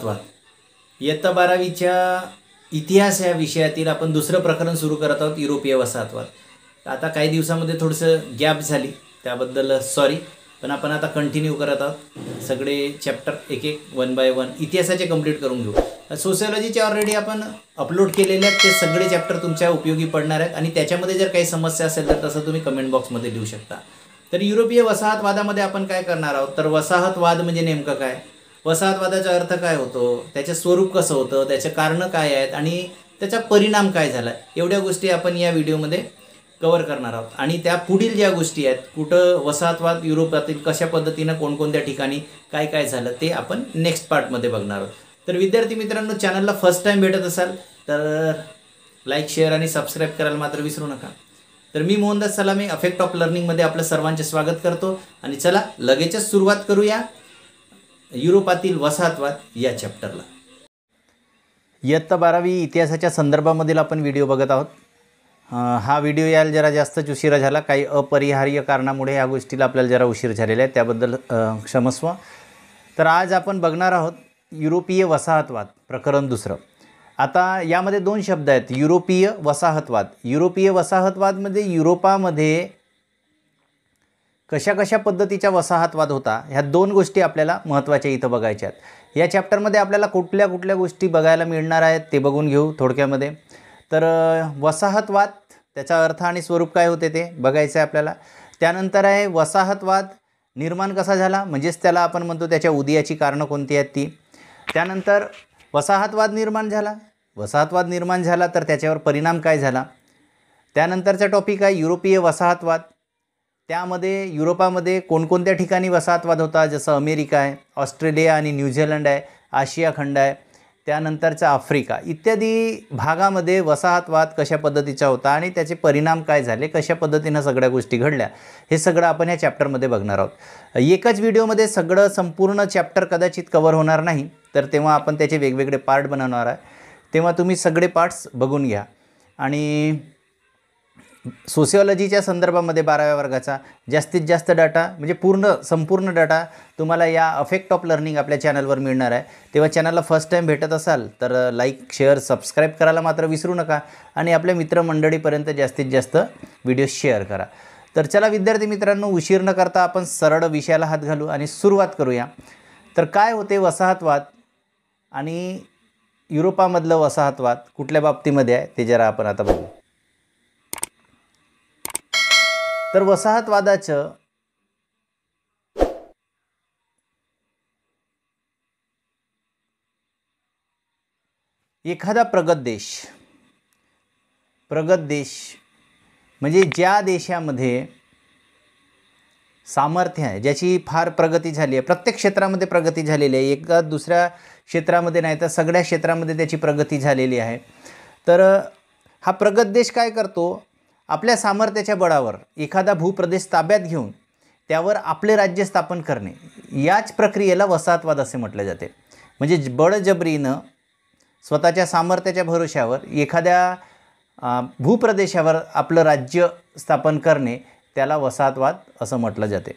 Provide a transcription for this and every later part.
वसाहतवाद इयत्ता 12वीच्या इतिहास या विषयातील आपण दुसरं प्रकरण सुरू करत आहोत, युरोपीय वसाहतवाद. आता काही दिवसामध्ये थोडंसं गॅप झाली, त्याबद्दल सॉरी, पण आपण आता कंटिन्यू करत आहोत. सगळे चॅप्टर एक एक 1 बाय 1 इतिहासाचे कंप्लीट करून घेऊ. सोशिओलॉजीचे ऑलरेडी आपण अपलोड केलेले आहेत, ते सगळे चॅप्टर तुमच्या उपयोगी पडणार आहेत. आणि त्याच्यामध्ये जर काही समस्या असेल तर तसं तुम्ही कमेंट बॉक्समध्ये लिहू शकता. तर युरोपीय वसाहतवादामध्ये आपण काय करणार आहोत, तर वसाहतवाद म्हणजे नेमकं काय, वसाहतवादाचा अर्थ काय होतो, त्याचे स्वरूप कसं होतं, त्याचे कारणं काय आहेत आणि त्याचा परिणाम काय झाला, एवढ्या गोष्टी आपण या व्हिडिओमध्ये कवर करणार आहोत. आणि त्या पुढील ज्या गोष्टी आहेत, कुठं वसाहतवाद युरोपातील कशा पद्धतीनं कोणकोणत्या ठिकाणी काय काय झालं, ते आपण नेक्स्ट पार्टमध्ये बघणार आहोत. तर विद्यार्थी मित्रांनो, चॅनलला फर्स्ट टाईम भेटत असाल तर लाईक, शेअर आणि सबस्क्राईब करायला मात्र विसरू नका. तर मी मोहनदास सलामी, अफेक्ट ऑफ लर्निंगमध्ये आपलं सर्वांचे स्वागत करतो. आणि चला लगेचच सुरुवात करूया युरोपातील वसाहतवाद या चॅप्टरला. इयत्ता 12वी इतिहासाच्या संदर्भामधील आपण व्हिडिओ बघत आहोत. हा व्हिडिओ यायला जरा जास्तच उशिरा झाला, काही अपरिहार्य कारणामुळे ह्या गोष्टीला आपल्याला जरा उशीर झालेला आहे, त्याबद्दल क्षमस्व. तर आज आपण बघणार आहोत युरोपीय वसाहतवाद प्रकरण दुसरं. आता यामध्ये 2 शब्द आहेत, युरोपीय वसाहतवाद. युरोपीय वसाहतवादमध्ये युरोपामध्ये कशा कशा पद्धतीचा वसाहतवाद होता, ह्या 2 गोष्टी आपल्याला महत्त्वाच्या इथं बघायच्या आहेत. या चॅप्टरमध्ये आपल्याला कुठल्या कुठल्या गोष्टी बघायला मिळणार आहेत ते बघून घेऊ थोडक्यामध्ये. तर वसाहतवाद, त्याचा अर्थ आणि स्वरूप काय होते ते बघायचं आहे आपल्याला. त्यानंतर आहे वसाहतवाद निर्माण कसा झाला, म्हणजेच त्याला आपण म्हणतो त्याच्या उदयाची कारणं कोणती आहेत ती. त्यानंतर वसाहतवाद निर्माण झाला तर त्याच्यावर परिणाम काय झाला. त्यानंतरचा टॉपिक आहे युरोपीय वसाहतवाद. त्यामध्ये युरोपामध्ये कोणकोणत्या ठिकाणी वसाहतवाद होता, जसं अमेरिका आहे, ऑस्ट्रेलिया आणि न्यूझीलंड आहे, आशिया खंड आहे, त्यानंतरचा आफ्रिका इत्यादी भागामध्ये वसाहतवाद कशा पद्धतीचा होता आणि त्याचे परिणाम काय झाले, कशा पद्धतीनं सगळ्या गोष्टी घडल्या, हे सगळं आपण या चॅप्टरमध्ये बघणार आहोत. एकच व्हिडिओमध्ये सगळं संपूर्ण चॅप्टर कदाचित कवर होणार नाही, तर तेव्हा आपण त्याचे वेगवेगळे पार्ट बनवणार आहे. तेव्हा तुम्ही सगळे पार्ट्स बघून घ्या. आणि सोशिओलॉजीच्या संदर्भामध्ये 12व्या वर्गाचा जास्तीत जास्त डाटा, म्हणजे संपूर्ण डाटा तुम्हाला या अफेक्ट ऑफ लर्निंग आपल्या चॅनलवर मिळणार आहे. तेव्हा चॅनलला फर्स्ट टाईम भेटत असाल तर लाईक, शेअर, सबस्क्राईब करायला मात्र विसरू नका. आणि आपल्या मित्रमंडळीपर्यंत जास्तीत जास्त व्हिडिओ शेअर करा. तर चला विद्यार्थी मित्रांनो, उशीर न करता आपण सरळ विषयाला हात घालू आणि सुरुवात करूया. तर काय होते वसाहतवाद आणि युरोपामधलं वसाहतवाद कुठल्या बाबतीमध्ये आहे ते जरा आपण आता बघू. तर वसाहतवादाचं एखादा प्रगत देश म्हणजे ज्या देशामध्ये सामर्थ्य आहे, ज्याची फार प्रगती झाली आहे, प्रत्येक क्षेत्रामध्ये प्रगती झालेली आहे, एका दुसऱ्या क्षेत्रामध्ये नाही तर सगळ्या क्षेत्रामध्ये त्याची प्रगती झालेली आहे. तर हा प्रगत देश काय करतो, आपल्या सामर्थ्याच्या बळावर एखादा भूप्रदेश ताब्यात घेऊन त्यावर आपले राज्य स्थापन करणे, याच प्रक्रियेला वसाहतवाद असे म्हटले जाते. म्हणजे बळजबरीनं स्वतःच्या सामर्थ्याच्या भरोश्यावर एखाद्या भूप्रदेशावर आपलं राज्य स्थापन करणे, त्याला वसाहतवाद असं म्हटलं जाते.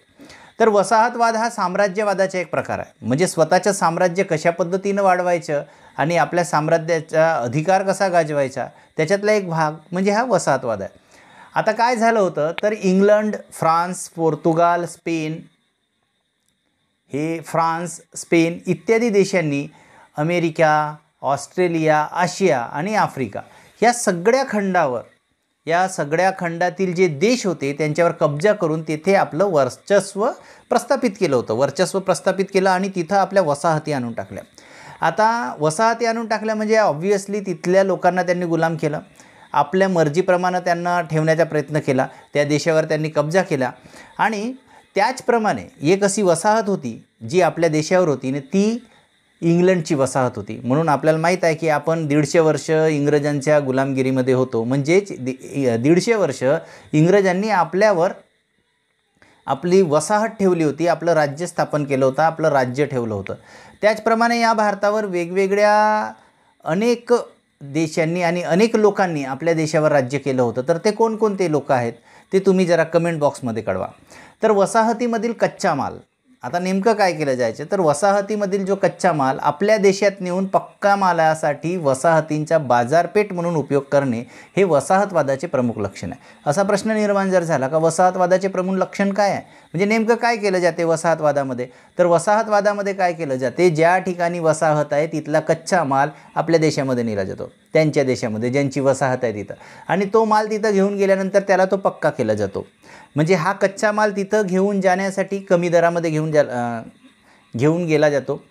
तर वसाहतवाद हा साम्राज्यवादाचा एक प्रकार आहे. म्हणजे स्वतःचं साम्राज्य कशा पद्धतीनं वाढवायचं आणि आपल्या साम्राज्याचा अधिकार कसा गाजवायचा, त्याच्यातला एक भाग म्हणजे हा वसाहतवाद आहे. आता काय झालं होतं, तर इंग्लंड, फ्रान्स, पोर्तुगाल, स्पेन इत्यादी देशांनी अमेरिका, ऑस्ट्रेलिया, आशिया आणि आफ्रिका या सगळ्या खंडातील जे देश होते त्यांच्यावर कब्जा करून तेथे आपलं वर्चस्व प्रस्थापित केलं आणि तिथं आपल्या वसाहती आणून टाकल्या. आता वसाहती आणून टाकल्या म्हणजे ऑब्व्हियसली तिथल्या लोकांना त्यांनी गुलाम केलं, आपल्या मर्जीप्रमाणे त्यांना ठेवण्याचा प्रयत्न केला, त्या देशावर त्यांनी कब्जा केला. आणि त्याचप्रमाणे एक अशी वसाहत होती जी आपल्या देशावर होती आणि ती इंग्लंडची वसाहत होती. म्हणून आपल्याला माहीत आहे की आपण 150 वर्ष इंग्रजांच्या गुलामगिरीमध्ये होतो. म्हणजेच 150 वर्ष इंग्रजांनी आपल्यावर आपली वसाहत ठेवली होती, आपलं राज्य स्थापन केलं होतं, आपलं राज्य ठेवलं होतं. त्याचप्रमाणे या भारतावर वेगवेगळ्या अनेक देशांनी आणि अनेक लोकांनी आपल्या देशावर राज्य केलं होतं. तर ते कोणकोणते लोक आहेत ते तुम्ही जरा कमेंट बॉक्समध्ये कळवा. तर वसाहतीमधील कच्चा माल आता नेमकं काय केलं जायचं, तर वसाहतीमधील जो कच्चा माल आपल्या देशात नेऊन पक्का मालासाठी वसाहतींचा बाजारपेठ म्हणून उपयोग करणे हे वसाहतवादाचे प्रमुख लक्षण आहे. असा प्रश्न निर्माण जर झाला का वसाहतवादाचे प्रमुख लक्षण काय आहे, म्हणजे नेमकं काय केलं जाते वसाहतवादामध्ये, तर वसाहतवादामध्ये काय केलं जाते, ज्या ठिकाणी वसाहत आहे तिथला कच्चा माल आपल्या देशामध्ये नेला जातो, त्यांच्या देशामध्ये ज्यांची वसाहत आहे तिथं, आणि तो माल तिथं घेऊन गेल्यानंतर त्याला तो पक्का केला जातो. म्हणजे हा कच्चा माल तिथं घेऊन जाण्यासाठी कमी दरामध्ये घेऊन गेला जातो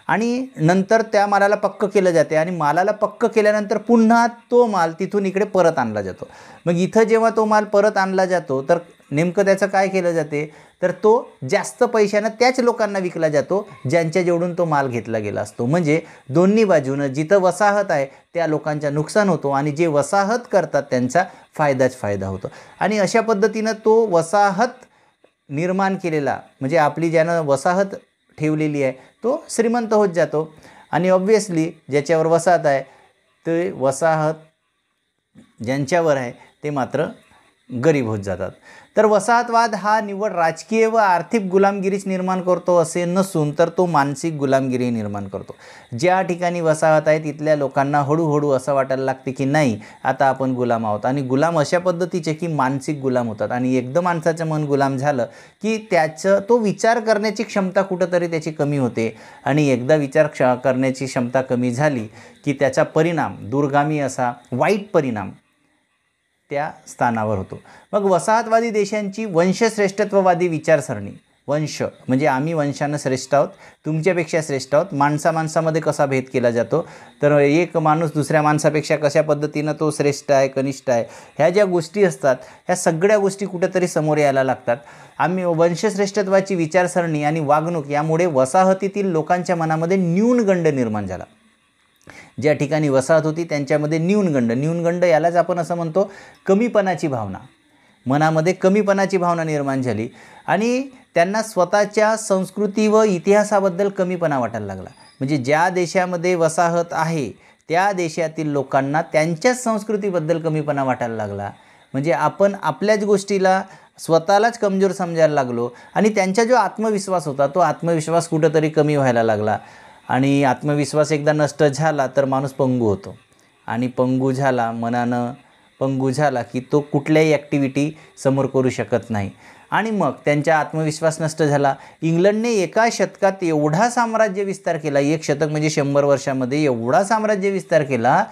आणि नंतर त्या मालाला पक्क केलं जाते आणि मालाला पक्क केल्यानंतर पुन्हा तो माल तिथून इकडे परत आणला जातो. मग इथं जेव्हा तो माल परत आणला जातो तर नेमकं त्याचं काय केलं जाते, तर तो जास्त पैशानं त्याच लोकांना विकला जातो ज्यांच्याजवळून तो माल घेतला गेला असतो. म्हणजे दोन्ही बाजूनं जिथं वसाहत आहे त्या लोकांचा नुकसान होतो आणि जे वसाहत करतात त्यांचा फायदाच फायदा होतो. आणि अशा पद्धतीनं तो वसाहत निर्माण केलेला, म्हणजे आपली ज्यानं वसाहत ठेवलेली आहे तो श्रीमंत होत जातो आणि ऑब्व्हियसली ज्याच्यावर वसाहत आहे ते वसाहत ज्यांच्यावर आहे ते मात्र गरीब होत जातात. तर वसाहतवाद हा निव्वळ राजकीय व आर्थिक गुलामगिरीच निर्माण करतो असे नसून तर तो मानसिक गुलामगिरी निर्माण करतो. ज्या ठिकाणी वसाहत आहे तिथल्या लोकांना हळूहळू असं वाटायला लागते की नाही आता आपण गुलाम आहोत, आणि गुलाम अशा पद्धतीचे की मानसिक गुलाम होतात. आणि एकदम माणसाचं मन गुलाम झालं की तो विचार करण्याची क्षमता कुठंतरी त्याची कमी होते आणि एकदा विचार करण्याची क्षमता कमी झाली की त्याचा परिणाम दूरगामी असा वाईट परिणाम त्या स्थानावर होतो. मग वसाहतवादी देशांची वंशश्रेष्ठत्ववादी विचारसरणी, वंश म्हणजे आम्ही वंशानं श्रेष्ठ आहोत, तुमच्यापेक्षा श्रेष्ठ आहोत, माणसामध्ये कसा भेद केला जातो, तर एक माणूस दुसऱ्या माणसापेक्षा कशा पद्धतीनं तो श्रेष्ठ आहे कनिष्ठ आहे, ह्या ज्या गोष्टी असतात ह्या सगळ्या गोष्टी कुठेतरी समोर यायला लागतात. आम्ही वंशश्रेष्ठत्वाची विचारसरणी आणि वागणूक यामुळे वसाहतीतील लोकांच्या मनामध्ये न्यूनगंड निर्माण झाला. ज्या ठिकाणी वसाहत होती त्यांच्यामध्ये न्यूनगंड यालाच आपण असं म्हणतो कमीपणाची भावना, मनामध्ये कमीपणाची भावना निर्माण झाली आणि त्यांना स्वतःच्या संस्कृती व इतिहासाबद्दल कमीपणा वाटायला लागला. म्हणजे ज्या देशामध्ये वसाहत आहे त्या देशातील लोकांना त्यांच्याच संस्कृतीबद्दल कमीपणा वाटायला लागला. म्हणजे आपण आपल्याच गोष्टीला स्वतःलाच कमजोर समजायला लागलो आणि त्यांचा जो आत्मविश्वास होता तो आत्मविश्वास कुठंतरी कमी व्हायला लागला. आणि आत्मविश्वास एकदा नष्ट झाला तर माणूस पंगू होतो आणि मनानं पंगू झाला की तो कुठल्याही ॲक्टिव्हिटी समोर करू शकत नाही. आणि मग त्यांचा आत्मविश्वास नष्ट झाला. इंग्लंडने एका शतकात एवढा साम्राज्य विस्तार केला, एक शतक म्हणजे 100 वर्षामध्ये एवढा साम्राज्य विस्तार केला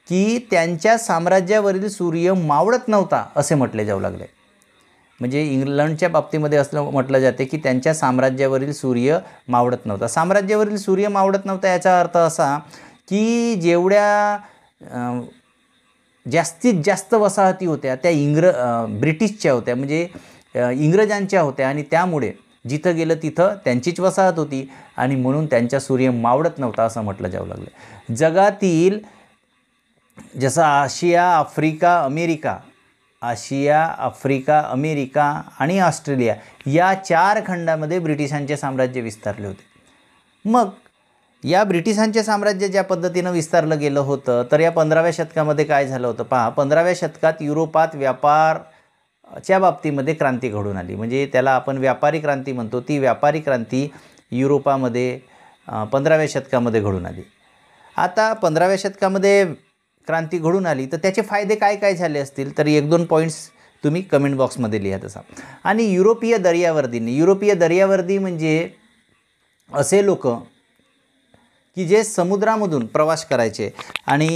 की त्यांच्या साम्राज्यावरील सूर्य मावळत नव्हता असे म्हटले जाऊ लागले. म्हणजे इंग्लंडच्या बाबतीमध्ये असं म्हटलं जाते की त्यांच्या साम्राज्यावरील सूर्य मावळत नव्हता. साम्राज्यावरील सूर्य मावळत नव्हता याचा अर्थ असा की जेवढ्या जास्तीत जास्त वसाहती होत्या त्या ब्रिटिशच्या होत्या, म्हणजे इंग्रजांच्या होत्या आणि त्यामुळे जिथं गेलं तिथं त्यांचीच वसाहत होती आणि म्हणून त्यांचा सूर्य मावळत नव्हता असं म्हटलं जाऊ लागलं. जगातील जसं आशिया, आफ्रिका, अमेरिका आणि ऑस्ट्रेलिया या 4 खंडामध्ये ब्रिटिशांचे साम्राज्य विस्तारले होते. मग या ब्रिटिशांचे साम्राज्य ज्या पद्धतीनं विस्तारलं गेलं होतं तर या 15व्या शतकामध्ये काय झालं होतं पहा. 15व्या शतकात युरोपात व्यापारच्या बाबतीमध्ये क्रांती घडून आली. म्हणजे त्याला आपण व्यापारी क्रांती म्हणतो. ती व्यापारी क्रांती युरोपामध्ये 15व्या शतकामध्ये घडून आली. आता 15व्या शतकामध्ये क्रांती घडून आली तर त्याचे फायदे काय काय झाले असतील तर 1-2 पॉईंट्स तुम्ही कमेंट बॉक्समध्ये लिहा तसा. आणि युरोपीय दर्यावर्दी म्हणजे असे लोक की जे समुद्रामधून प्रवास करायचे आणि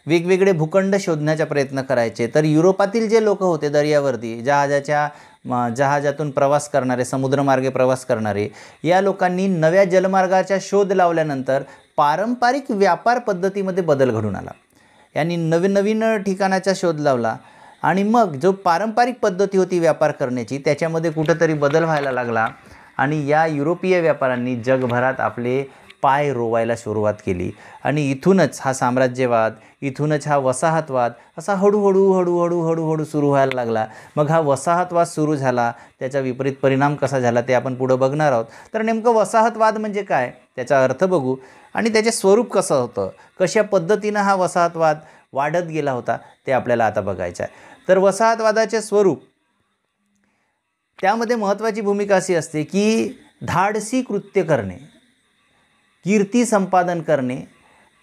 वेगवेगळे भूखंड शोधण्याचा प्रयत्न करायचे. तर युरोपातील जे लोक होते दर्यावर्दी, जहाजातून प्रवास करणारे, समुद्रमार्गे प्रवास करणारे, या लोकांनी नव्या जलमार्गाचा शोध लावल्यानंतर पारंपरिक व्यापार पद्धतीमध्ये बदल घडून आला. यांनी नवीन ठिकाणाचा शोध लावला आणि मग जो पारंपरिक पद्धती होती व्यापार करण्याची त्याच्यामध्ये कुठंतरी बदल व्हायला लागला आणि या युरोपीय व्यापाऱ्यांनी जगभरात आपले पाय रोवायला सुरुवात केली. आणि इथूनच हा साम्राज्यवाद, इथूनच हा वसाहतवाद असा हळूहळू सुरू व्हायला लागला. मग हा वसाहतवाद सुरू झाला, त्याचा विपरीत परिणाम कसा झाला ते आपण पुढं बघणार आहोत. तर नेमकं वसाहतवाद म्हणजे काय त्याचा अर्थ बघू आणि त्याचे स्वरूप कसं होतं, कशा पद्धतीनं हा वसाहतवाद वाढत गेला होता ते आपल्याला आता बघायचं आहे. तर वसाहतवादाचे स्वरूप, त्यामध्ये महत्त्वाची भूमिका अशी असते की धाडसी कृत्य करणे, कीर्ती संपादन करणे,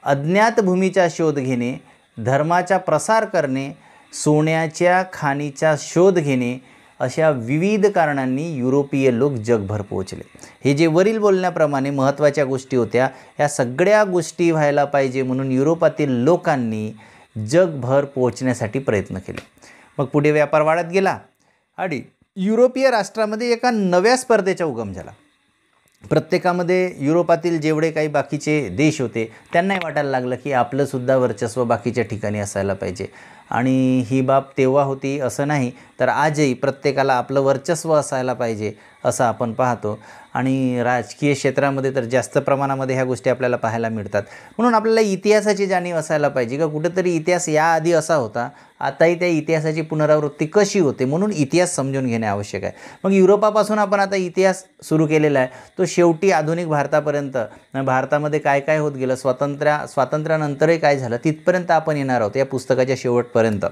अज्ञात भूमीचा शोध घेणे, धर्माचा प्रसार करणे, सोन्याच्या खाणीचा शोध घेणे, अशा विविध कारणांनी युरोपीय लोक जगभर पोहोचले. हे जे वरील बोलण्याप्रमाणे महत्त्वाच्या गोष्टी होत्या, ह्या सगळ्या गोष्टी व्हायला पाहिजे म्हणून युरोपातील लोकांनी जगभर पोहोचण्यासाठी प्रयत्न केले. मग पुढे व्यापार वाढत गेला आणि युरोपीय राष्ट्रामध्ये एका नव्या स्पर्धेचा उगम झाला. प्रत्येकामध्ये युरोपातील जेवढे काही बाकीचे देश होते त्यांनाही वाटायला लागलं की आपलंसुद्धा वर्चस्व बाकीच्या ठिकाणी असायला पाहिजे. आणि ही बाब तेव्हा होती असं नाही, तर आजही प्रत्येकाला आपलं वर्चस्व असायला पाहिजे असं आपण पाहतो. आणि राजकीय क्षेत्रामध्ये तर जास्त प्रमाणामध्ये ह्या गोष्टी आपल्याला पाहायला मिळतात. म्हणून आपल्याला इतिहासाची जाणीव असायला पाहिजे का कुठेतरी इतिहास याआधी असा होता, आताही त्या इतिहासाची पुनरावृत्ती कशी होते, म्हणून इतिहास समजून घेणे आवश्यक आहे. मग युरोपापासून आपण आता इतिहास सुरू केलेला आहे, तो शेवटी आधुनिक भारतापर्यंत, भारतामध्ये काय काय होत गेलं, स्वातंत्र्यानंतरही काय झालं तिथपर्यंत आपण येणार आहोत. या पुस्तकाच्या शेवटपर्यंत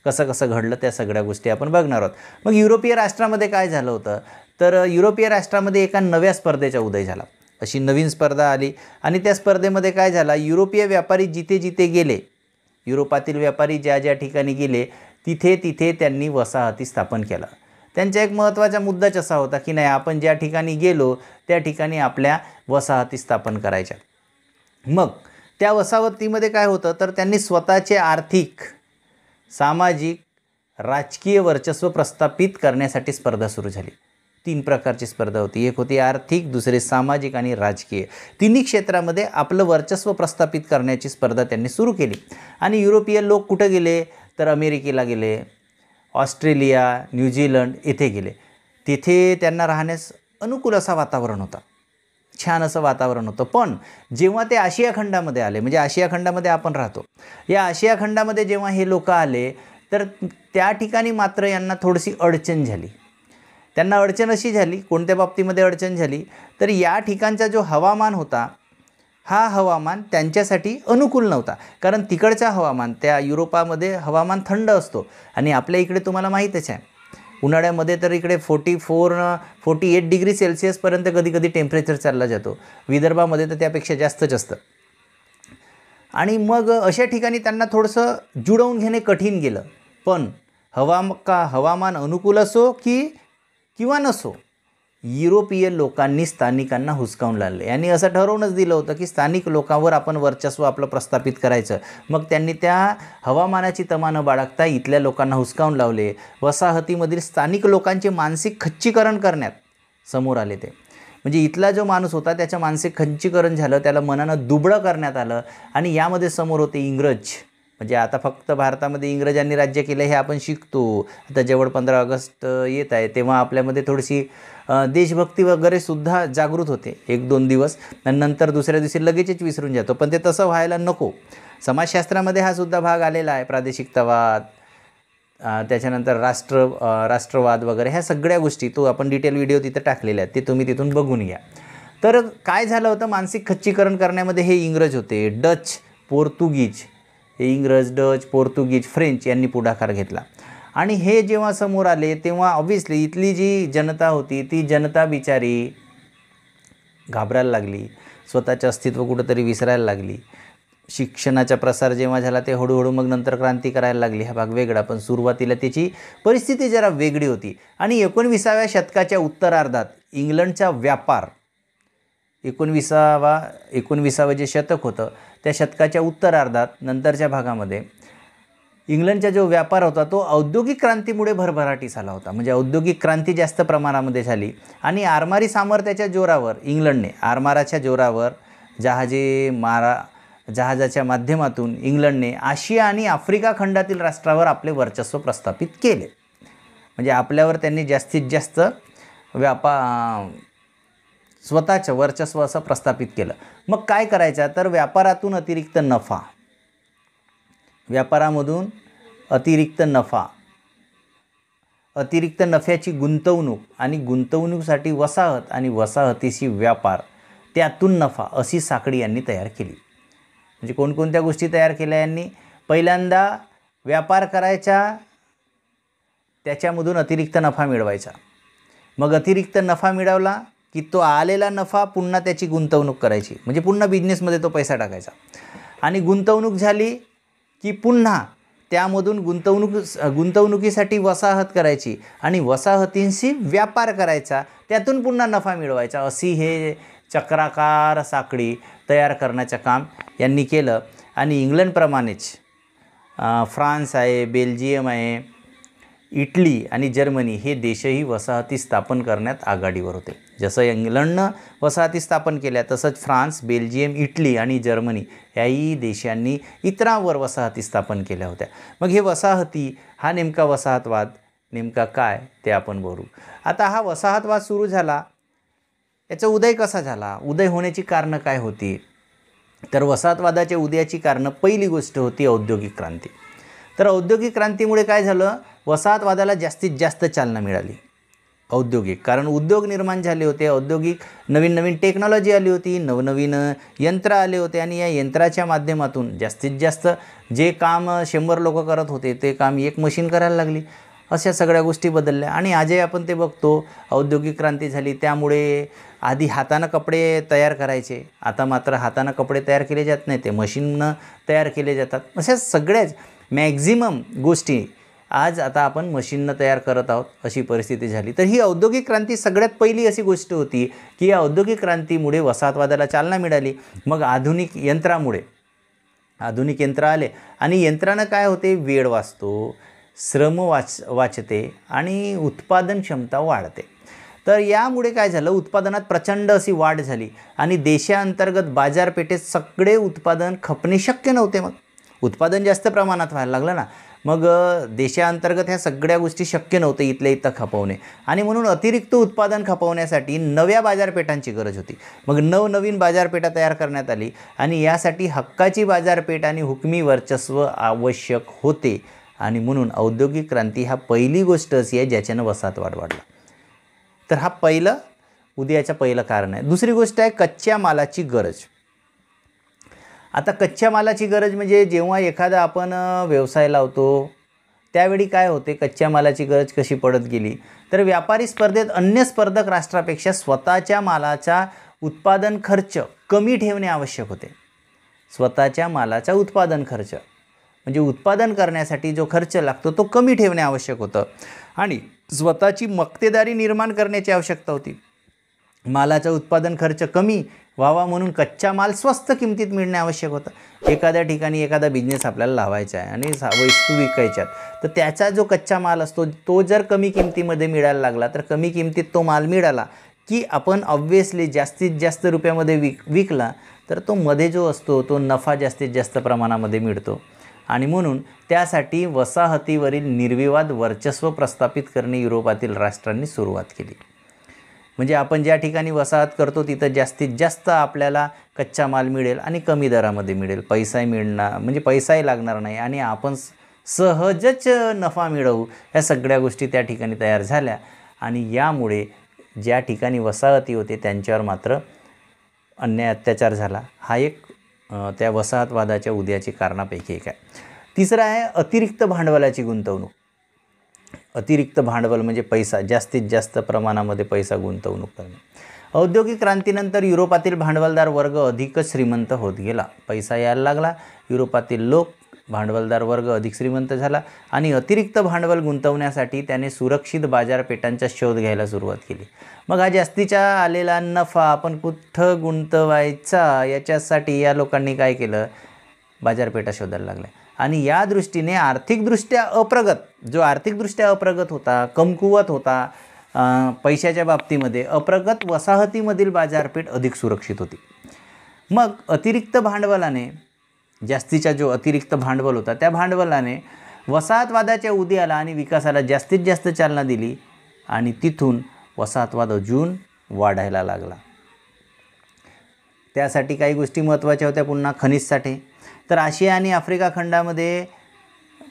कसं कसं घडलं त्या सगळ्या गोष्टी आपण बघणार आहोत. मग युरोपीय राष्ट्रामध्ये काय झालं होतं, तर युरोपीय राष्ट्रामध्ये एका नव्या स्पर्धेचा उदय झाला. अशी नवीन स्पर्धा आली आणि त्या स्पर्धेमध्ये काय झाला, युरोपीय व्यापारी जिथे जिथे गेले, युरोपातील व्यापारी ज्या ज्या ठिकाणी गेले तिथे तिथे त्यांनी वसाहती स्थापन केला. त्यांचा एक महत्त्वाचा मुद्दाच असा होता की नाही, आपण ज्या ठिकाणी गेलो त्या ठिकाणी आपल्या वसाहती स्थापन करायच्या. मग त्या वसाहतीमध्ये काय होतं, तर त्यांनी स्वतःचे आर्थिक, सामाजिक, राजकीय वर्चस्व प्रस्थापित करण्यासाठी स्पर्धा सुरू झाली. 3 प्रकारची स्पर्धा होती. एक होती आर्थिक, दुसरे सामाजिक आणि राजकीय. तिन्ही क्षेत्रामध्ये आपलं वर्चस्व प्रस्थापित करण्याची स्पर्धा त्यांनी सुरू केली. आणि युरोपीय लोक कुठं गेले, तर अमेरिकेला गेले, ऑस्ट्रेलिया, न्यूझीलंड इथे गेले. तिथे त्यांना राहण्यास अनुकूल असं वातावरण होतं, छान असं वातावरण होतं. पण जेव्हा ते आशिया खंडामध्ये आले, म्हणजे आशिया खंडामध्ये आपण राहतो, या आशिया खंडामध्ये जेव्हा हे लोक आले तर त्या ठिकाणी मात्र यांना थोडीशी अडचण झाली. त्यांना अडचण अशी झाली, कोणत्या बाबतीमध्ये अडचण झाली, तर या ठिकाणचा जो हवामान होता हा हवामान त्यांच्यासाठी अनुकूल नव्हता. कारण तिकडचा हवामान, त्या युरोपामध्ये हवामान थंड असतो आणि आपल्या इकडे तुम्हाला माहीतच आहे उन्हाळ्यामध्ये तर इकडे 44-48 डिग्री सेल्सिअसपर्यंत कधी कधी टेम्परेचर चालला जातो. विदर्भामध्ये तर त्यापेक्षा जास्तच असतं. आणि मग अशा ठिकाणी त्यांना थोडंसं जुळवून घेणे कठीण गेलं. पण हवामान अनुकूल असो किंवा नसो, युरोपीय लोकांनी स्थानिकांना हुसकावून लावले आणि असं ठरवूनच दिलं होतं की स्थानिक लोकांवर आपण वर्चस्व आपलं प्रस्थापित करायचं. मग त्यांनी त्या हवामानाची तमा न बाळगता इथल्या लोकांना हुसकावून लावले. वसाहतीमधील स्थानिक लोकांचे मानसिक खच्चीकरण करण्यात समोर आले ते. म्हणजे इथला जो माणूस होता त्याचं मानसिक खच्चीकरण झालं, त्याला मनानं दुबळं करण्यात आलं. आणि यामध्ये समोर होते इंग्रज. म्हणजे आता फक्त भारतामध्ये इंग्रजांनी राज्य केलं हे आपण शिकतो. आता जवळ 15 ऑगस्ट येत आहे, तेव्हा आपल्यामध्ये थोडीशी देशभक्ती वगैरे सुद्धा जागृत होते 1-2 दिवस, आणि नंतर दुसऱ्या दिवशी लगेचच विसरून जातो. पण ते तसं व्हायला नको. समाजशास्त्रामध्ये हा सुद्धा भाग आलेला आहे, प्रादेशिकतावाद, त्याच्यानंतर राष्ट्रवाद वगैरे, ह्या सगळ्या गोष्टी तो आपण डिटेल व्हिडिओ तिथं टाकलेल्या आहेत, ते तुम्ही तिथून बघून घ्या. तर काय झालं होतं, मानसिक खच्चीकरण करण्यामध्ये हे इंग्रज होते, डच, पोर्तुगीज, हे इंग्रज, डच, पोर्तुगीज, फ्रेंच यांनी पुढाकार घेतला. आणि हे जेव्हा समोर आले तेव्हा ऑब्व्हियसली इथली जी जनता होती ती जनता बिचारी घाबरायला लागली, स्वतःचं अस्तित्व कुठंतरी विसरायला लागली. शिक्षणाचा प्रसार जेव्हा झाला ते हळूहळू मग नंतर क्रांती करायला लागली, हा भाग वेगळा. पण सुरुवातीला त्याची परिस्थिती जरा वेगळी होती. आणि 19व्या शतकाच्या उत्तरार्धात इंग्लंडचा व्यापार, 19वं जे शतक होतं त्या शतकाच्या उत्तरार्धात नंतरच्या भागामध्ये इंग्लंडचा जो व्यापार होता तो औद्योगिक क्रांतीमुळे भरभराटीस आला होता. म्हणजे औद्योगिक क्रांती जास्त प्रमाणामध्ये झाली आणि आरमारी सामर्थ्याच्या जोरावर इंग्लंडने, आरमाराच्या जोरावर जहाजाच्या माध्यमातून इंग्लंडने आशिया आणि आफ्रिका खंडातील राष्ट्रावर आपले वर्चस्व प्रस्थापित केले. म्हणजे आपल्यावर त्यांनी जास्तीत जास्त स्वतःचं वर्चस्व असं प्रस्थापित केलं. मग काय करायचं, तर व्यापारातून अतिरिक्त नफा, व्यापारामधून अतिरिक्त नफा, अतिरिक्त नफ्याची गुंतवणूक आणि गुंतवणुकीसाठी वसाहत आणि वसाहतीशी व्यापार, त्यातून नफा, अशी साखळी यांनी तयार केली. म्हणजे कोणकोणत्या गोष्टी तयार केल्या यांनी, पहिल्यांदा व्यापार करायचा, त्याच्यामधून अतिरिक्त नफा मिळवायचा. मग अतिरिक्त नफा मिळवला की तो आलेला नफा पुन्हा त्याची गुंतवणूक करायची, म्हणजे पुन्हा बिझनेसमध्ये तो पैसा टाकायचा, आणि गुंतवणूक झाली की पुन्हा त्यामधून गुंतवणुकीसाठी वसाहत करायची आणि वसाहतींशी व्यापार करायचा, त्यातून पुन्हा नफा मिळवायचा. अशी हे चक्राकार साखळी तयार करण्याचं काम यांनी केलं. आणि इंग्लंडप्रमाणेच फ्रान्स आहे, बेल्जियम आहे, इटली आणि जर्मनी हे देशही वसाहती स्थापन करण्यात आघाडीवर होते. जसं इंग्लंडनं वसाहती स्थापन केल्या तसंच फ्रान्स, बेल्जियम, इटली आणि जर्मनी याही देशांनी इतरांवर वसाहती स्थापन केल्या होत्या. मग हे वसाहती, हा नेमका वसाहतवाद नेमका काय ते आपण बघू. आता हा वसाहतवाद सुरू झाला, याचा उदय कसा झाला, उदय होण्याची कारणं काय होती. तर वसाहतवादाच्या उदयाची कारणं, पहिली गोष्ट होती औद्योगिक क्रांती. तर औद्योगिक क्रांतीमुळे काय झालं, वसाहतवादाला जास्तीत जास्त चालना मिळाली. औद्योगिक, कारण उद्योग निर्माण झाले होते, औद्योगिक नवीन नवीन टेक्नॉलॉजी आली होती, नवनवीन यंत्र आले होते, आणि या यंत्राच्या माध्यमातून जास्तीत जास्त जे काम 100 लोक करत होते ते काम एक मशीन करायला लागली. अशा सगळ्या गोष्टी बदलल्या. आणि आजही आपण ते बघतो, औद्योगिक क्रांती झाली त्यामुळे आधी हातानं कपडे तयार करायचे, आता मात्र हातानं कपडे तयार केले जात नाही, ते मशीननं तयार केले जातात. अशा सगळ्याच मॅक्झिमम गोष्टी आज आता आपण मशीननं तयार करत आहोत, अशी परिस्थिती झाली. तर ही औद्योगिक क्रांती सगळ्यात पहिली अशी गोष्ट होती की या औद्योगिक क्रांतीमुळे वसाहतवादाला चालना मिळाली. मग आधुनिक यंत्र आले, आणि यंत्रानं काय होते, वेळ वाचतो, श्रम वाचते आणि उत्पादन क्षमता वाढते. तर यामुळे काय झालं, उत्पादनात प्रचंड अशी वाढ झाली आणि देशांतर्गत बाजारपेठेत सगळे उत्पादन खपणे शक्य नव्हते. मग उत्पादन जास्त प्रमाणात व्हायला लागलं ना, मग देशांतर्गत ह्या सगळ्या गोष्टी शक्य नव्हते इथल्या इथं खपवणे, आणि म्हणून अतिरिक्त उत्पादन खपवण्यासाठी नव्या बाजारपेठांची गरज होती. मग नवनवीन बाजारपेठा तयार करण्यात आली, आणि यासाठी हक्काची बाजारपेठ आणि हुकमी वर्चस्व आवश्यक होते. आणि म्हणून औद्योगिक क्रांती हा पहिली गोष्ट अशी आहे ज्याच्यानं वसाहतवाद वाढला. तर हा उदयाचं पहिलं कारण आहे. दुसरी गोष्ट आहे कच्च्या मालाची गरज. आता कच्च्या मालाची गरज म्हणजे जेव्हा एखादा आपण व्यवसाय लावतो त्यावेळी काय होते, कच्च्या मालाची गरज कशी पडत गेली, तर व्यापारी स्पर्धेत अन्य स्पर्धक राष्ट्रापेक्षा स्वतःच्या मालाचा उत्पादन खर्च कमी ठेवणे आवश्यक होते. स्वतःच्या मालाचा उत्पादन खर्च म्हणजे उत्पादन करण्यासाठी जो खर्च लागतो तो कमी ठेवणे आवश्यक होतं, आणि स्वतःची मक्तेदारी निर्माण करण्याची आवश्यकता होती. मालाचा उत्पादन खर्च कमी व्हावा म्हणून कच्चा माल स्वस्त किमतीत मिळणे आवश्यक होतं. एखाद्या ठिकाणी एखादा बिझनेस आपल्याला लावायचा आहे आणि वस्तू विकायच्यात, तर त्याचा जो कच्चा माल असतो तो जर कमी किमतीमध्ये मिळायला लागला, तर कमी किमतीत तो माल मिळाला की आपण ऑब्व्हियसली जास्तीत जास्त रुपयामध्ये विकला तर तो मध्ये जो असतो तो नफा जास्तीत जास्त प्रमाणामध्ये मिळतो. आणि म्हणून त्यासाठी वसाहतीवरील निर्विवाद वर्चस्व प्रस्थापित करणे युरोपातील राष्ट्रांनी सुरुवात केली. म्हणजे आपण ज्या ठिकाणी वसाहत करतो तिथं जास्तीत जास्त आपल्याला कच्चा माल मिळेल आणि कमी दरामध्ये मिळेल, पैसाही मिळणार म्हणजे पैसाही लागणार नाही, आणि आपण सहजच नफा मिळवू. ह्या सगळ्या गोष्टी त्या ठिकाणी तयार झाल्या, आणि यामुळे ज्या ठिकाणी वसाहती होते त्यांच्यावर मात्र अन्याय अत्याचार झाला. हा एक त्या वसाहतवादाच्या उदयाची कारणापैकी एक आहे. तिसरं आहे अतिरिक्त भांडवलाची गुंतवणूक. अतिरिक्त भांडवल म्हणजे पैसा, जास्तीत जास्त प्रमाणामध्ये पैसा गुंतवणूक करणे. औद्योगिक क्रांतीनंतर युरोपातील भांडवलदार वर्ग अधिकच श्रीमंत होत गेला. पैसा यायला लागला, युरोपातील लोक भांडवलदार वर्ग अधिक श्रीमंत झाला, आणि अतिरिक्त भांडवल गुंतवण्यासाठी त्याने सुरक्षित बाजारपेठांचा शोध घ्यायला सुरुवात केली. मग हा जास्तीचा आलेला नफा आपण कुठं गुंतवायचा याच्यासाठी या लोकांनी काय केलं, बाजारपेठा शोधायला लागल्या. आणि या दृष्टीने आर्थिकदृष्ट्या अप्रगत होता, कमकुवत होता, पैशाच्या बाबतीमध्ये अप्रगत वसाहतीमधील बाजारपेठ अधिक सुरक्षित होती. मग अतिरिक्त भांडवलाने, जास्तीचा जो अतिरिक्त भांडवल होता त्या भांडवलाने वसाहतवादाच्या उदयाला आणि विकासाला जास्तीत जास्त चालना दिली, आणि तिथून वसाहतवाद अजून वाढायला लागला. त्यासाठी काही गोष्टी महत्त्वाच्या होत्या. पुन्हा खनिज साठे. तर आशिया आणि आफ्रिका खंडामध्ये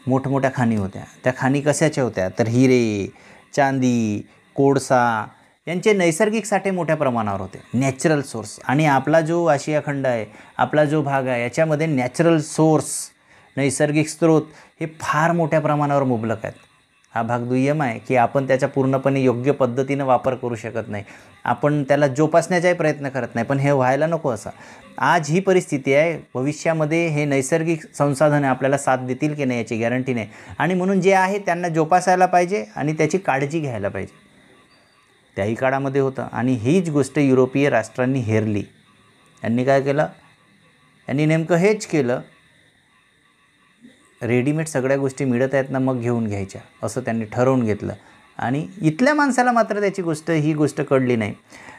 मोठमोठ्या खाणी होत्या. त्या खाणी कशाच्या होत्या, तर हिरे, चांदी, कोळसा यांचे नैसर्गिक साठे मोठ्या प्रमाणावर होते, नॅचरल सोर्स. आणि आपला जो आशिया खंड आहे, आपला जो भाग आहे, याच्यामध्ये नॅचरल सोर्स, नैसर्गिक स्रोत हे फार मोठ्या प्रमाणावर मुबलक आहेत. हा भाग दुय्यम आहे की आपण त्याचा पूर्णपणे योग्य पद्धतीनं वापर करू शकत नाही, आपण त्याला जोपासण्याचाही प्रयत्न करत नाही. पण हे व्हायला नको असं. आज ही परिस्थिती आहे, भविष्यामध्ये हे नैसर्गिक संसाधने आपल्याला साथ देतील की नाही याची गॅरंटी नाही. आणि म्हणून जे आहे त्यांना जोपासायला पाहिजे आणि त्याची काळजी घ्यायला पाहिजे. त्याही काळामध्ये होतं आणि हीच गोष्ट युरोपीय राष्ट्रांनी हेरली. यांनी काय केलं? यांनी नेमकं हेच केलं, रेडीमेड सगळ्या गोष्टी मिळत आहेत ना, मग घेऊन घ्यायच्या असं त्यांनी ठरवून घेतलं. आणि इथल्या माणसाला मात्र त्याची ही गोष्ट कळली नाही.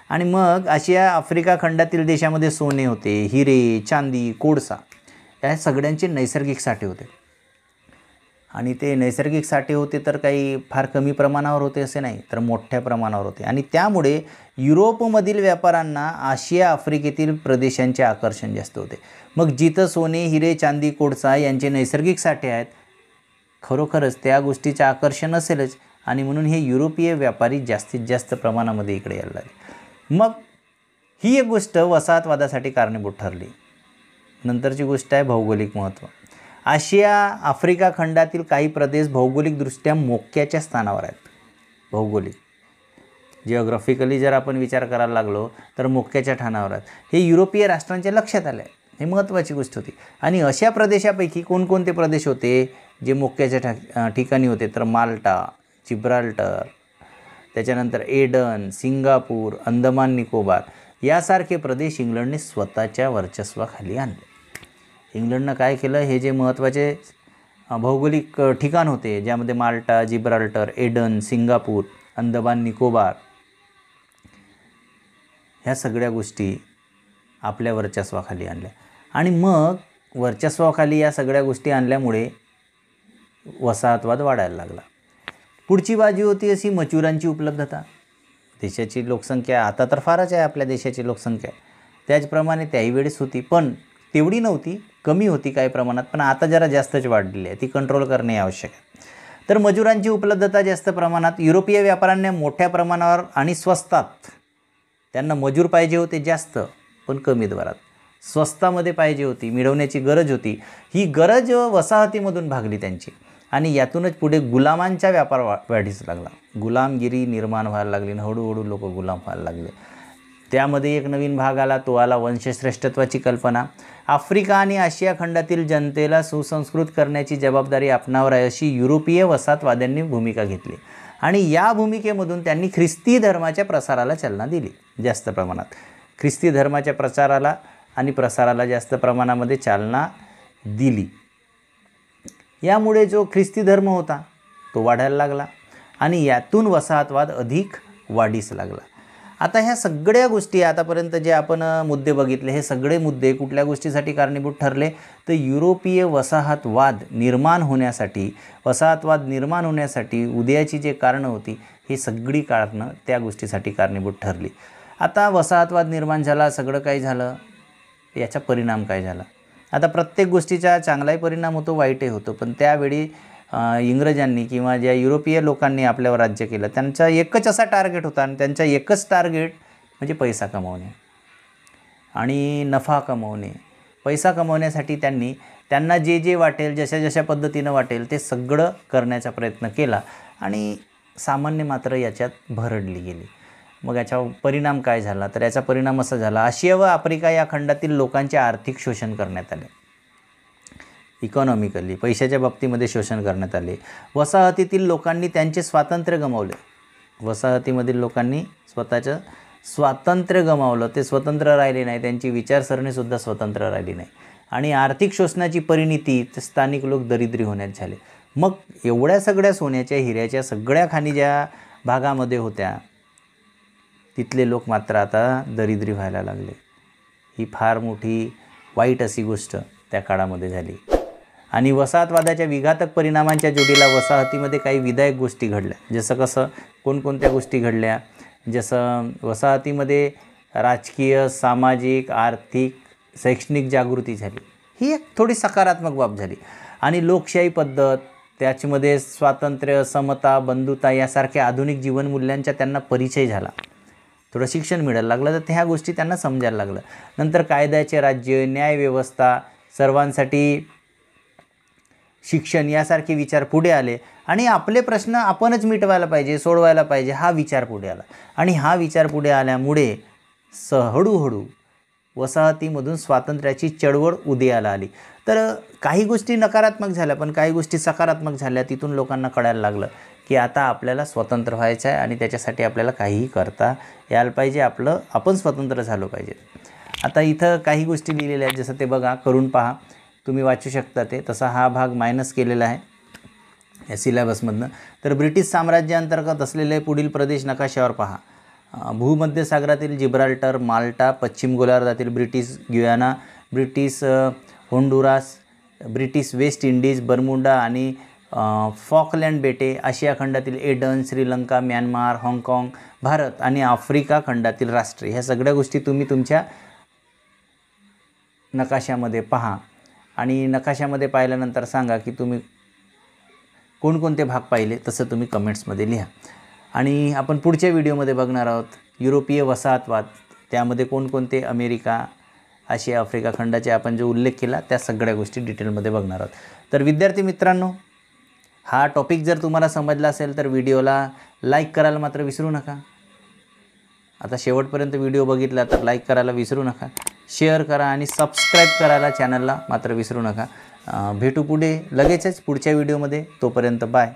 आणि मग आशिया आफ्रिका खंडातील देशामध्ये सोने होते, हिरे, चांदी, कोळसा या सगळ्यांचे नैसर्गिक साठे होते. आणि ते नैसर्गिक साठे होते तर काही फार कमी प्रमाणावर होते असे नाही, तर मोठ्या प्रमाणावर होते. आणि त्यामुळे युरोपमधील व्यापाऱ्यांना आशिया आफ्रिकेतील प्रदेशांचे आकर्षण जास्त होते. मग जिथं सोने, हिरे, चांदी, कोळसा यांचे नैसर्गिक साठे आहेत, खरोखरच त्या गोष्टीचं आकर्षण असेलच. आणि म्हणून हे युरोपीय व्यापारी जास्तीत जास्त प्रमाणामध्ये इकडे यायला लागले. मग ही एक गोष्ट वसाहतवादासाठी कारणीभूत ठरली. नंतरची गोष्ट आहे भौगोलिक महत्त्व. आशिया आफ्रिका खंडातील काही प्रदेश भौगोलिकदृष्ट्या मोक्याच्या स्थानावर आहेत. भौगोलिक जिओग्राफिकली जर आपण विचार करायला लागलो तर मोक्याच्या ठाणावर आहेत. हे युरोपीय राष्ट्रांच्या लक्षात आलं आहे. हे महत्त्वाची गोष्ट होती. आणि अशा प्रदेशापैकी कोणकोणते प्रदेश होते जे मोक्याच्या ठिकाणी होते? तर माल्टा, जिब्राल्टर, त्याच्यानंतर एडन, सिंगापूर, अंदमान निकोबार यासारखे प्रदेश इंग्लंडने स्वतःच्या वर्चस्वाखाली आणले. इंग्लंडनं काय केलं? हे जे महत्त्वाचे भौगोलिक ठिकाण होते, ज्यामध्ये Malta, Gibraltar, Aden, Singapore, Andaman Nicobar ह्या सगळ्या गोष्टी आपल्या वर्चस्वाखाली आणल्या. आणि मग वर्चस्वाखाली या सगळ्या गोष्टी आणल्यामुळे वसाहतवाद वाढायला लागला. पुढची बाजू होती अशी मजुरांची उपलब्धता. देशाची लोकसंख्या आता तर फारच आहे, आपल्या देशाची लोकसंख्या त्याचप्रमाणे त्याही वेळेस होती, पण तेवढी नव्हती, कमी होती काही प्रमाणात. पण आता जरा जास्तच वाढलेली आहे, ती कंट्रोल करणे आवश्यक आहे. तर मजुरांची उपलब्धता जास्त प्रमाणात. युरोपीय व्यापाऱ्यांना मोठ्या प्रमाणावर आणि स्वस्तात, त्यांना मजूर पाहिजे होते जास्त पण कमी दरात, स्वस्तामध्ये पाहिजे होती, मिळवण्याची गरज होती. ही गरज वसाहतीमधून भागली त्यांची. आणि यातूनच पुढे गुलामांचा व्यापार वाढीस लागला. गुलामगिरी निर्माण व्हायला लागली आणि हळूहळू लोक गुलाम व्हायला लागले. त्यामध्ये एक नवीन भाग आला, तो आला वंशश्रेष्ठत्वाची कल्पना. आफ्रिका आणि आशिया खंडातील जनतेला सुसंस्कृत करण्याची जबाबदारी आपणावर आहे अशी युरोपीय वसाहतवाद्यांनी भूमिका घेतली. आणि या भूमिकेमधून त्यांनी ख्रिस्ती धर्माच्या प्रसाराला चालना दिली जास्त प्रमाणात. ख्रिस्ती धर्माच्या प्रचाराला आणि प्रसाराला जास्त प्रमाणामध्ये चालना दिली. यामुळे जो ख्रिस्ती धर्म होता तो वाढायला लागला आणि यातून वसाहतवाद अधिक वाढीस लागला. आता ह्या सगळ्या गोष्टी आतापर्यंत जे आपण मुद्दे बघितले, हे सगळे मुद्दे कुठल्या गोष्टीसाठी कारणीभूत ठरले? तर युरोपीय वसाहतवाद निर्माण होण्यासाठी उदयाची जे कारणं होती, ही सगळी कारणं त्या गोष्टीसाठी कारणीभूत ठरली. आता वसाहतवाद निर्माण झाला, सगळं काही झालं, याचा परिणाम काय झाला? आता प्रत्येक गोष्टीचा चांगलाही परिणाम होतो, वाईटही होतो. पण त्यावेळी इंग्रजांनी किंवा ज्या युरोपीय लोकांनी आपल्यावर राज्य केलं, त्यांचा एकच असा टार्गेट होता आणि त्यांचा एकच टार्गेट म्हणजे पैसा कमवणे आणि नफा कमवणे. पैसा कमवण्यासाठी त्यांना जे वाटेल, जशा पद्धतीनं वाटेल ते सगळं करण्याचा प्रयत्न केला आणि सामान्य मात्र याच्यात भरडली गेली. मग याचा परिणाम काय झाला? तर याचा परिणाम असा झाला, आशिया व आफ्रिका या खंडातील लोकांचे आर्थिक शोषण करण्यात आले. इकॉनॉमिकली पैशाच्या बाबतीमध्ये शोषण करण्यात आले. वसाहतीतील लोकांनी त्यांचे स्वातंत्र्य गमावले. वसाहतीमधील लोकांनी स्वतःचं स्वातंत्र्य गमावलं, ते स्वतंत्र राहिले नाही, त्यांची विचारसरणीसुद्धा स्वतंत्र राहिली नाही. आणि आर्थिक शोषणाची परिणिती स्थानिक लोक दरिद्री होण्यात झाले. मग एवढ्या सगळ्या सोन्याच्या, हिऱ्याच्या सगळ्या खाणी ज्या भागामध्ये होत्या, तिथले लोक मात्र आता दरिद्री व्हायला लागले. ही फार मोठी वाईट अशी गोष्ट त्या काळामध्ये झाली. आणि वसाहतवादाच्या विघातक परिणामांच्या जोडीला वसाहतीमध्ये काही विधायक गोष्टी घडल्या. जसं कसं, कोणकोणत्या गोष्टी घडल्या? जसं वसाहतीमध्ये राजकीय, सामाजिक, आर्थिक, शैक्षणिक जागृती झाली. ही एक थोडी सकारात्मक बाब झाली. आणि लोकशाही पद्धत, त्याच्यामध्ये स्वातंत्र्य, समता, बंधुता यासारख्या आधुनिक जीवनमूल्यांचा त्यांना परिचय झाला. थोडं शिक्षण मिळायला लागलं, तर ह्या गोष्टी त्यांना समजायला लागलं. नंतर कायद्याचे राज्य, न्यायव्यवस्था, सर्वांसाठी शिक्षण यासारखे विचार पुढे आले आणि आपले प्रश्न आपणच मिटवायला पाहिजे, सोडवायला पाहिजे हा विचार पुढे आला. आणि हा विचार पुढे आल्यामुळे हळूहळू वसाहतीमधून स्वातंत्र्याची चळवळ उदयाला आली. तर काही गोष्टी नकारात्मक झाल्या, पण काही गोष्टी सकारात्मक झाल्या. तिथून लोकांना कळायला लागलं की आता आपल्याला स्वतंत्र व्हायचं आहे आणि त्याच्यासाठी आपल्याला काहीही करता यायला पाहिजे, आपण स्वतंत्र झालो पाहिजे. आता इथं काही गोष्टी लिहिलेल्या आहेत, जसं ते बघा, करून पहा, तुम्ही वाचू शकता ते. तसा हा भाग मायनस केलेला आहे या सिलेबसमधनं. तर ब्रिटिश साम्राज्याअंतर्गत असलेले पुढील प्रदेश नकाशावर पहा. भूमध्य सागरातील जिब्राल्टर, माल्टा, पश्चिम गोलार्धातील British Guiana, British Honduras, British West Indies, Bermuda आणि फॉकलँड बेटे, आशिया खंडातील एडन, श्रीलंका, म्यानमार, हाँगकाँग, भारत आणि आफ्रिका खंडातील राष्ट्रे. ह्या सगळ्या गोष्टी तुम्ही तुमच्या नकाशामध्ये पहा आणि नकाशामध्ये पाहिल्यानंतर सांगा की तुम्ही कोणकोणते भाग पाहिले, तसं तुम्ही कमेंट्समध्ये लिहा. आणि आपण पुढच्या व्हिडिओमध्ये बघणार आहोत युरोपीय वसाहतवाद. त्यामध्ये कोणकोणते अमेरिका, आशिया, आफ्रिका खंडाचे आपण जो उल्लेख केला त्या सगळ्या गोष्टी डिटेलमध्ये बघणार आहोत. तर विद्यार्थी मित्रांनो, हा टॉपिक जर तुम्हाला समजला असेल तर व्हिडिओला लाईक करायला मात्र विसरू नका. आता शेवटपर्यंत व्हिडिओ बघितला तर लाईक करायला विसरू नका, शेअर करा आणि सबस्क्राईब करायला चॅनलला मात्र विसरू नका. भेटू पुढे लगेचच पुढच्या व्हिडिओमध्ये. तोपर्यंत बाय.